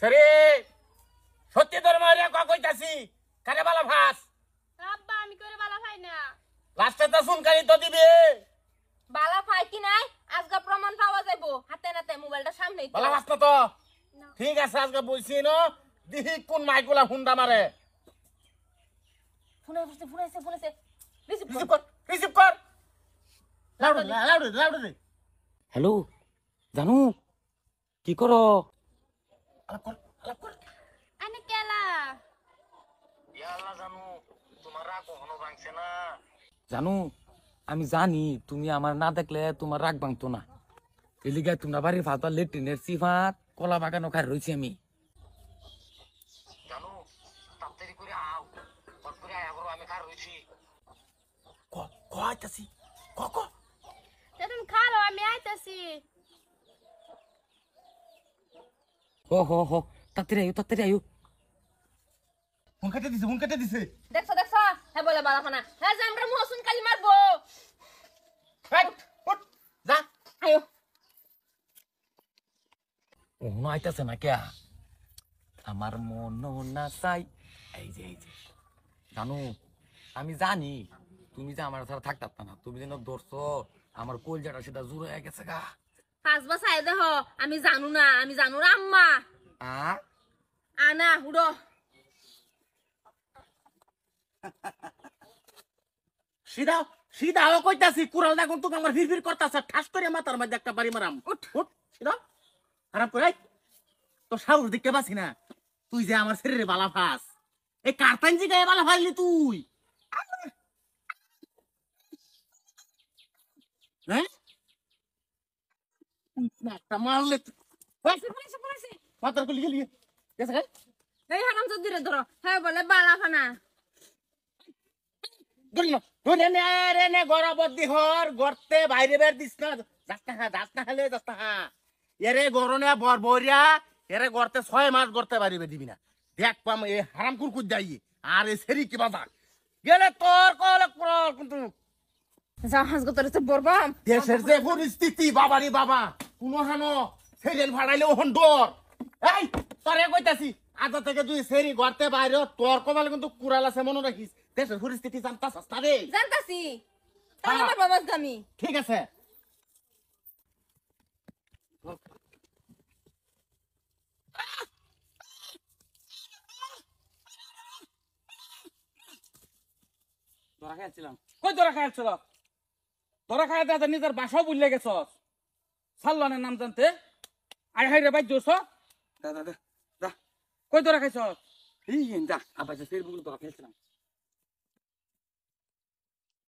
সরে সত্যি তোর মারিয়া কইতাছি কারে বালা ফাস আব্বা আমি করে বালা ভাই না লাস্টে তো শুনকারি তো দিবে বালা ভাই কি নাই আজকে প্রমাণ পাওয়া যাইবো হাতে নাতে মোবাইলটা সামনেই তো বালা ফাস না তো ঠিক আছে আজকে বলছি না দিহি কোন মাইগুলা হুন্ডা মারে ফোনাইছে রিসিভ কর লাউড হ্যালো জানু কি করো আলাপ কর আনে কেলা ইয়াল্লা জানু তোমার রাগ কখনো ভাঙছে না জানো আমি জানি তুমি আমার না দেখলে তোমার রাগ ভাঙতো না এলিগায় তোমরা বাড়ির ভাত লেট্রিনের সিফাত কলা বাগানো খাই রয়েছি আমি জানু তাড়াতাড়ি করে আও পর করে আবার আমি খার রইছি আইতাছি তুমি খালো আমি আইতাছি হো তাড়াতাড়ি আয়ু ফোন কেটে দিছে দেখছো হ্যাঁ বলে বালা ফানা হ্যাঁ যে আমরা মহসুন কালি মারবো উঠ যা আয়ো ওহনো আইতাছে না কে আমার মন না চাই এই যে জানো আমি জানি তুমি যে আমার ছাড়া থাকতাম না তুমি যেন ধরছো আমার কলজাটা সেটা জোর হয়ে গেছে গা 5 বছর আই দেহ আমি জানু না আম্মা আনা হুড়ো সিধা কইতাছি কুড়াল দেখুন তোকে আমার ভিড় করতেছে ঠাস করে মাথার মধ্যে একটা বাড়ি মারাম উঠ সিধা আরাম করে তো সাহস দেখতে পাচ্ছি না তুই যে আমার শরীরে বালা ফাস এই কার্তান জি গায়ে বালা ফাইলি তুই হ্যাঁ একটা মারলে মাথার কলি গেলি গেছে এই হারাম তো দিরে ধরো হ্যাঁ বলে বালা ফানা গরবদ্দি হর গর্তে বাইরে বের দিস না যাস্তা খালে এরে গরনে বরিয়া এরে গর্তে 6 মাস গর্তে বাইরে দিবি না দেখ পাম এ হারাম কুরকুর যাই আর এ সেরি কি বাজা গেলে তোর কল কিন্তু জাহাজ গতরে তো বরবাম দেশের যে পরিস্থিতি বাবারি বাবা কোন হানো সেরেন ভাড়াইলে ওহন ডর এই তোরে কইতাছি আজ থেকে তুই সেরি গর্তে বাইরে তোর কমালে কিন্তু কুড়াল আছে মনে রাখিস দেশের পরিস্থিতি জানতাস রে জানতাছি তাহলে আমার বাবাস গামি ঠিক আছে তোরা খাইছিলাম কই তোরা খাইছিল তোরা খাই দাদা নিজের বাসাও বুঝলে গেছস সাল্লানের নাম জানতে আই হাই রে ভাই জোস দা কই তোরা খাইছস এই দা আবার সে তোরা খাইছিলাম